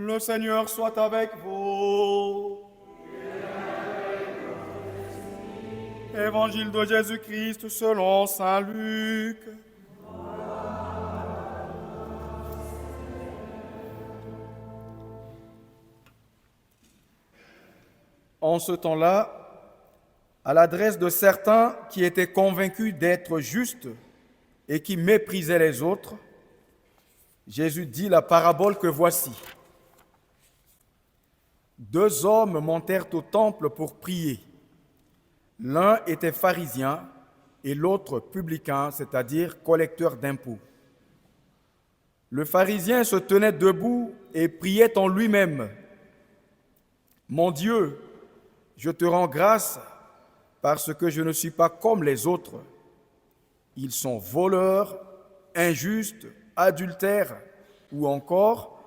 Le Seigneur soit avec vous. Évangile de Jésus-Christ selon saint Luc. En ce temps-là, à l'adresse de certains qui étaient convaincus d'être justes et qui méprisaient les autres, Jésus dit la parabole que voici. Deux hommes montèrent au temple pour prier. L'un était pharisien et l'autre publicain, c'est-à-dire collecteur d'impôts. Le pharisien se tenait debout et priait en lui-même. « Mon Dieu, je te rends grâce parce que je ne suis pas comme les autres. Ils sont voleurs, injustes, adultères ou encore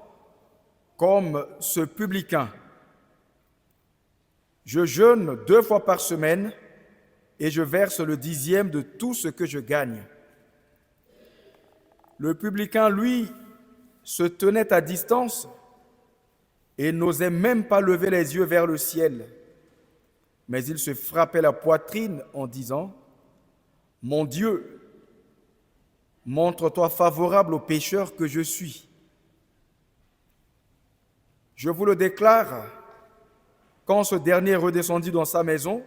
comme ce publicain. Je jeûne 2 fois par semaine et je verse le 10e de tout ce que je gagne. » Le publicain, lui, se tenait à distance et n'osait même pas lever les yeux vers le ciel. Mais il se frappait la poitrine en disant « Mon Dieu, montre-toi favorable au pécheur que je suis. Je vous le déclare, quand ce dernier redescendit dans sa maison,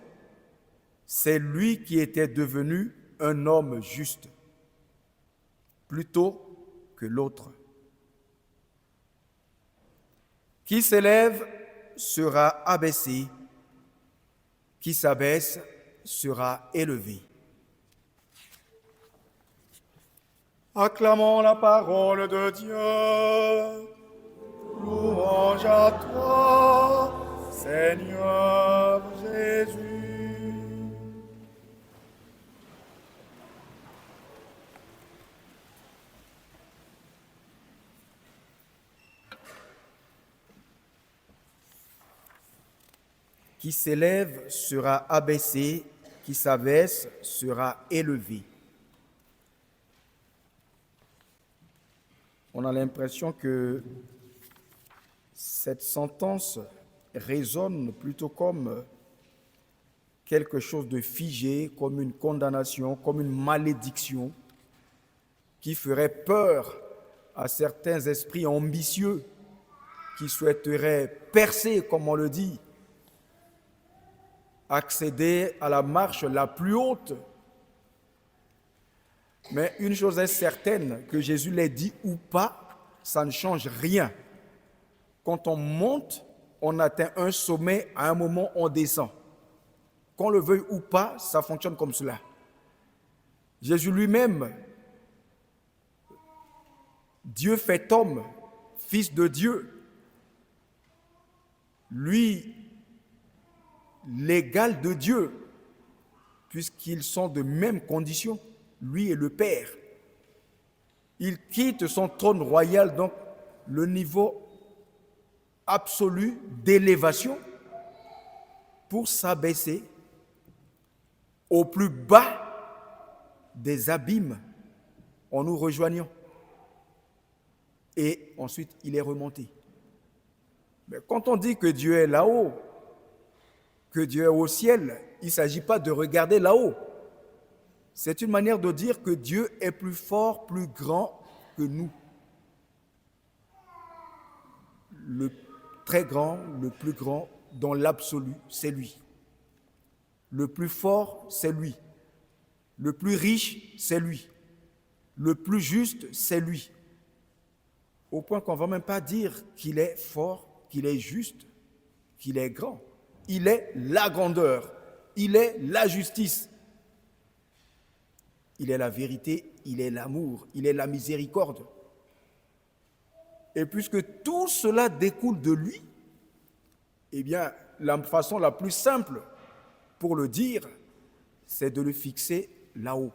c'est lui qui était devenu un homme juste, plutôt que l'autre. Qui s'élève sera abaissé, qui s'abaisse sera élevé. » Acclamons la parole de Dieu. Louange à toi, Seigneur Jésus. Qui s'élève sera abaissé, qui s'abaisse sera élevé. On a l'impression que cette sentence résonne plutôt comme quelque chose de figé, comme une condamnation, comme une malédiction qui ferait peur à certains esprits ambitieux qui souhaiteraient percer, comme on le dit, accéder à la marche la plus haute. Mais une chose est certaine, que Jésus l'ait dit ou pas, ça ne change rien. Quand on monte, on atteint un sommet, à un moment on descend. Qu'on le veuille ou pas, ça fonctionne comme cela. Jésus lui-même, Dieu fait homme, fils de Dieu, lui, l'égal de Dieu, puisqu'ils sont de même condition, lui et le Père. Il quitte son trône royal, donc le niveau absolu d'élévation, pour s'abaisser au plus bas des abîmes en nous rejoignant. Et ensuite, il est remonté. Mais quand on dit que Dieu est là-haut, que Dieu est au ciel, il ne s'agit pas de regarder là-haut. C'est une manière de dire que Dieu est plus fort, plus grand que nous. Le très grand, le plus grand, dans l'absolu, c'est lui. Le plus fort, c'est lui. Le plus riche, c'est lui. Le plus juste, c'est lui. Au point qu'on ne va même pas dire qu'il est fort, qu'il est juste, qu'il est grand. Il est la grandeur, il est la justice, il est la vérité, il est l'amour, il est la miséricorde. Et puisque tout cela découle de lui, eh bien, la façon la plus simple pour le dire, c'est de le fixer là-haut,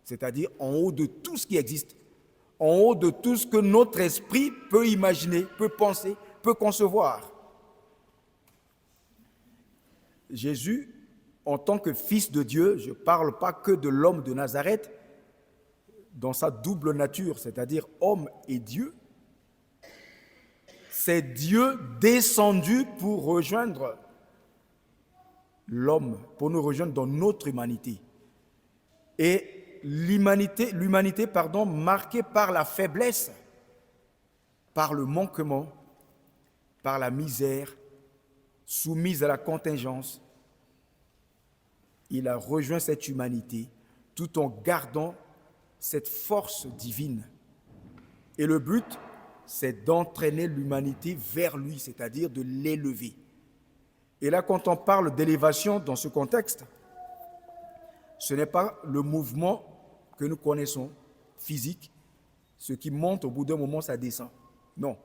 c'est-à-dire en haut de tout ce qui existe, en haut de tout ce que notre esprit peut imaginer, peut penser, peut concevoir. Jésus, en tant que fils de Dieu, je ne parle pas que de l'homme de Nazareth, dans sa double nature, c'est-à-dire homme et Dieu, c'est Dieu descendu pour rejoindre l'homme, pour nous rejoindre dans notre humanité. Et l'humanité, marquée par la faiblesse, par le manquement, par la misère, soumise à la contingence, il a rejoint cette humanité tout en gardant cette force divine. Et le but, c'est d'entraîner l'humanité vers lui, c'est-à-dire de l'élever. Et là, quand on parle d'élévation dans ce contexte, ce n'est pas le mouvement que nous connaissons, physique, ce qui monte, au bout d'un moment, ça descend. Non.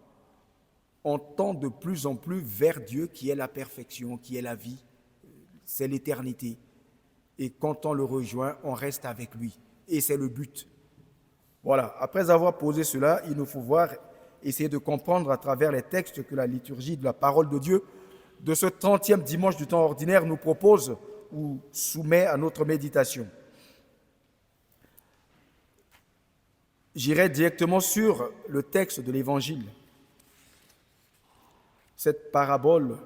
On tend de plus en plus vers Dieu qui est la perfection, qui est la vie, c'est l'éternité. Et quand on le rejoint, on reste avec lui. Et c'est le but. Voilà, après avoir posé cela, il nous faut essayer de comprendre à travers les textes que la liturgie de la parole de Dieu de ce 30e dimanche du temps ordinaire nous propose ou soumet à notre méditation. J'irai directement sur le texte de l'Évangile. Cette parabole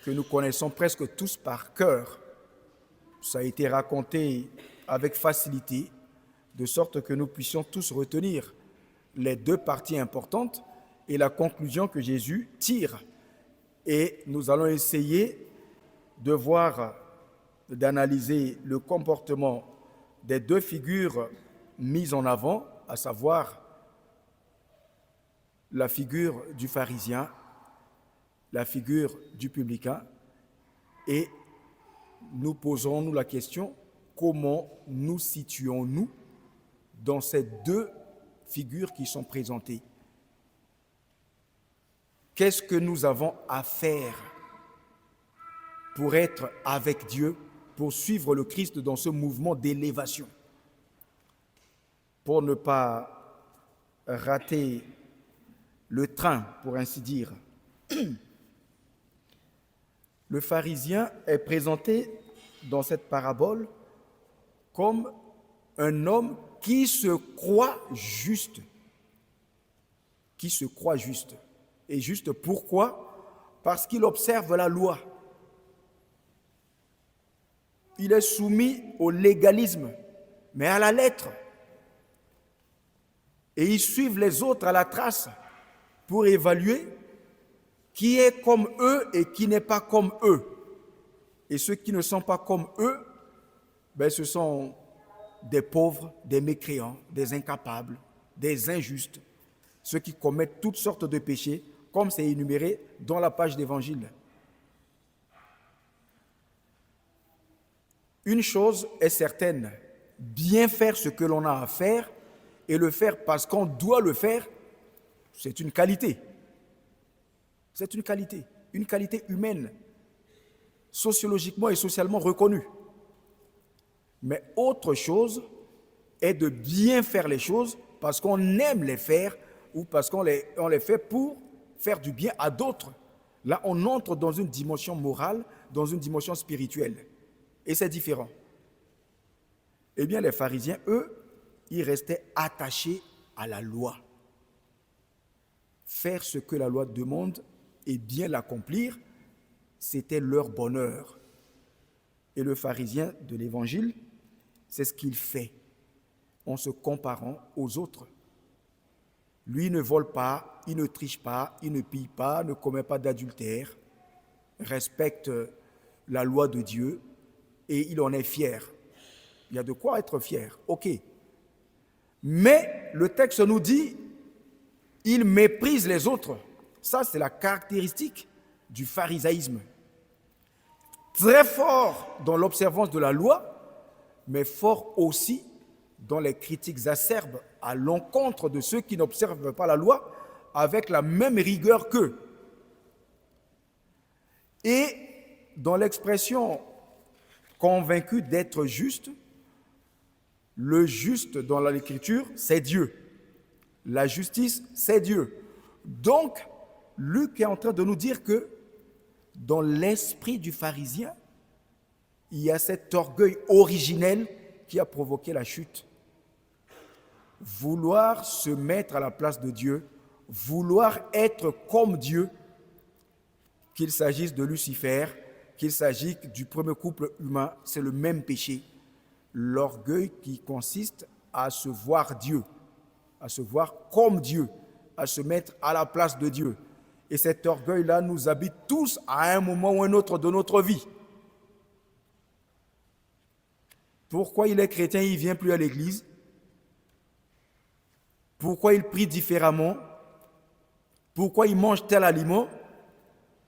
que nous connaissons presque tous par cœur, ça a été raconté avec facilité, de sorte que nous puissions tous retenir les deux parties importantes et la conclusion que Jésus tire. Et nous allons essayer de voir, d'analyser le comportement des deux figures mises en avant, à savoir la figure du pharisien, la figure du publicain, et nous poserons-nous la question, comment nous situons-nous dans ces deux figures qui sont présentées? Qu'est-ce que nous avons à faire pour être avec Dieu, pour suivre le Christ dans ce mouvement d'élévation, pour ne pas rater le train, pour ainsi dire? Le pharisien est présenté dans cette parabole comme un homme qui se croit juste. Qui se croit juste. Et juste pourquoi? Parce qu'il observe la loi. Il est soumis au légalisme, mais à la lettre. Et ils suivent les autres à la trace pour évaluer qui est comme eux et qui n'est pas comme eux. Et ceux qui ne sont pas comme eux, ce sont des pauvres, des mécréants, des incapables, des injustes, ceux qui commettent toutes sortes de péchés, comme c'est énuméré dans la page d'Évangile. Une chose est certaine, bien faire ce que l'on a à faire et le faire parce qu'on doit le faire, c'est une qualité. C'est une qualité humaine, sociologiquement et socialement reconnue. Mais autre chose est de bien faire les choses parce qu'on aime les faire ou parce qu'on les fait pour faire du bien à d'autres. Là, on entre dans une dimension morale, dans une dimension spirituelle. Et c'est différent. Eh bien, les pharisiens, eux, ils restaient attachés à la loi. Faire ce que la loi demande et bien l'accomplir, c'était leur bonheur. Et le pharisien de l'Évangile, c'est ce qu'il fait en se comparant aux autres. Lui ne vole pas, il ne triche pas, il ne pille pas, ne commet pas d'adultère, respecte la loi de Dieu et il en est fier. Il y a de quoi être fier, ok. Mais le texte nous dit, il méprise les autres. Ça, c'est la caractéristique du pharisaïsme. Très fort dans l'observance de la loi, mais fort aussi dans les critiques acerbes à l'encontre de ceux qui n'observent pas la loi avec la même rigueur qu'eux. Et dans l'expression convaincu d'être juste, le juste dans l'Écriture, c'est Dieu. La justice, c'est Dieu. Donc, Luc est en train de nous dire que dans l'esprit du pharisien, il y a cet orgueil originel qui a provoqué la chute. Vouloir se mettre à la place de Dieu vouloir être comme Dieu, qu'il s'agisse de Lucifer, qu'il s'agisse du premier couple humain, c'est le même péché. L'orgueil qui consiste à se voir Dieu, à se voir comme Dieu, à se mettre à la place de Dieu. Et cet orgueil-là nous habite tous à un moment ou un autre de notre vie. Pourquoi il est chrétien, il ne vient plus à l'église? Pourquoi il prie différemment? Pourquoi il mange tel aliment?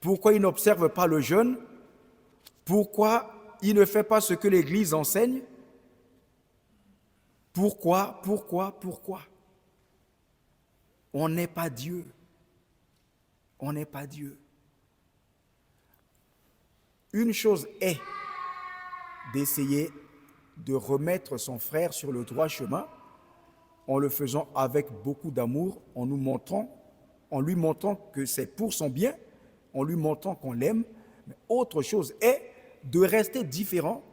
Pourquoi il n'observe pas le jeûne? Pourquoi il ne fait pas ce que l'Église enseigne? Pourquoi? On n'est pas Dieu. On n'est pas Dieu. Une chose est d'essayer de remettre son frère sur le droit chemin en le faisant avec beaucoup d'amour, en lui montrant que c'est pour son bien, en lui montrant qu'on l'aime. Mais autre chose est de rester différent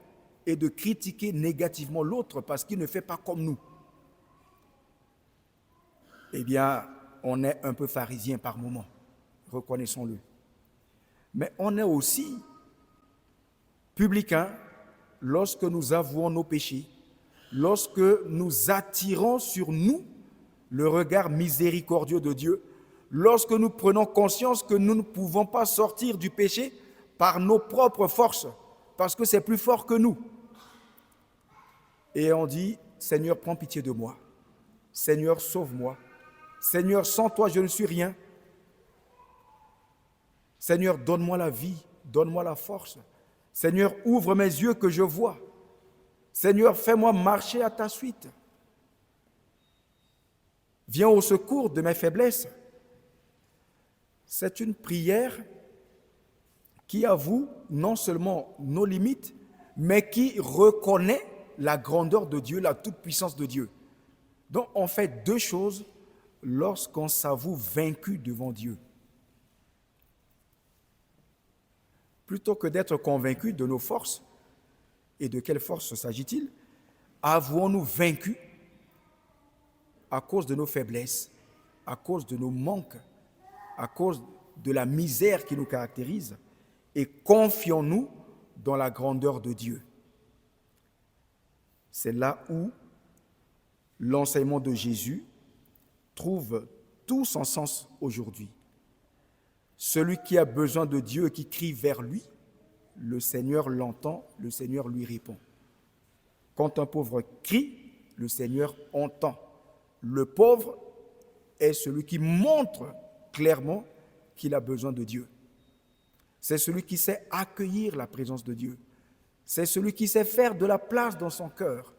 et de critiquer négativement l'autre parce qu'il ne fait pas comme nous. Eh bien, on est un peu pharisien par moment, reconnaissons-le. Mais on est aussi publicain lorsque nous avouons nos péchés, lorsque nous attirons sur nous le regard miséricordieux de Dieu, lorsque nous prenons conscience que nous ne pouvons pas sortir du péché par nos propres forces, parce que c'est plus fort que nous. Et on dit, Seigneur, prends pitié de moi. Seigneur, sauve-moi. Seigneur, sans toi, je ne suis rien. Seigneur, donne-moi la vie, donne-moi la force. Seigneur, ouvre mes yeux que je vois. Seigneur, fais-moi marcher à ta suite. Viens au secours de mes faiblesses. C'est une prière qui avoue non seulement nos limites, mais qui reconnaît la grandeur de Dieu, la toute-puissance de Dieu. Donc on fait deux choses lorsqu'on s'avoue vaincu devant Dieu. Plutôt que d'être convaincu de nos forces, et de quelle force s'agit-il? Avouons-nous vaincus à cause de nos faiblesses, à cause de nos manques, à cause de la misère qui nous caractérise, et confions-nous dans la grandeur de Dieu. C'est là où l'enseignement de Jésus trouve tout son sens aujourd'hui. Celui qui a besoin de Dieu et qui crie vers lui, le Seigneur l'entend, le Seigneur lui répond. Quand un pauvre crie, le Seigneur entend. Le pauvre est celui qui montre clairement qu'il a besoin de Dieu. C'est celui qui sait accueillir la présence de Dieu. C'est celui qui sait faire de la place dans son cœur.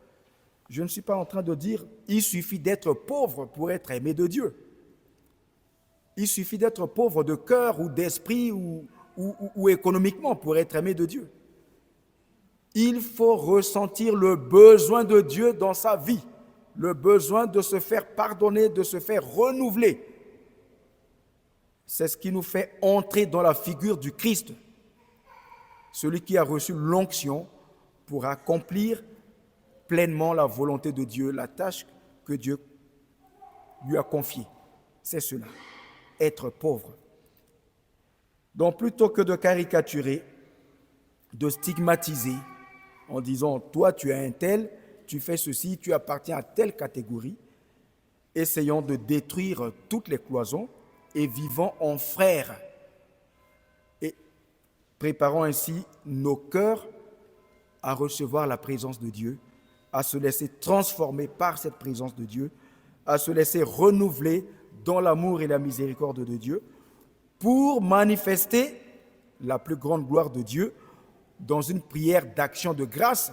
Je ne suis pas en train de dire il suffit d'être pauvre pour être aimé de Dieu. Il suffit d'être pauvre de cœur ou d'esprit ou économiquement pour être aimé de Dieu. Il faut ressentir le besoin de Dieu dans sa vie, le besoin de se faire pardonner, de se faire renouveler. C'est ce qui nous fait entrer dans la figure du Christ, celui qui a reçu l'onction pour accomplir pleinement la volonté de Dieu, la tâche que Dieu lui a confiée. C'est cela, être pauvre. Donc plutôt que de caricaturer, de stigmatiser en disant « toi tu es un tel, tu fais ceci, tu appartiens à telle catégorie », essayons de détruire toutes les cloisons et vivons en frères. Et préparons ainsi nos cœurs à recevoir la présence de Dieu, à se laisser transformer par cette présence de Dieu, à se laisser renouveler dans l'amour et la miséricorde de Dieu pour manifester la plus grande gloire de Dieu dans une prière d'action de grâce.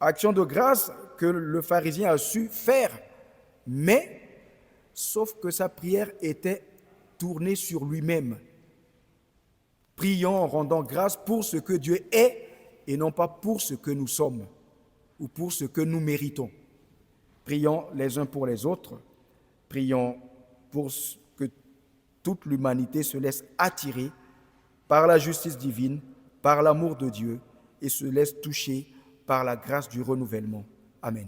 Action de grâce que le pharisien a su faire, mais sauf que sa prière était tournée sur lui-même. Prions en rendant grâce pour ce que Dieu est et non pas pour ce que nous sommes ou pour ce que nous méritons. Prions les uns pour les autres, prions pour que toute l'humanité se laisse attirer par la justice divine, par l'amour de Dieu et se laisse toucher par la grâce du renouvellement. Amen.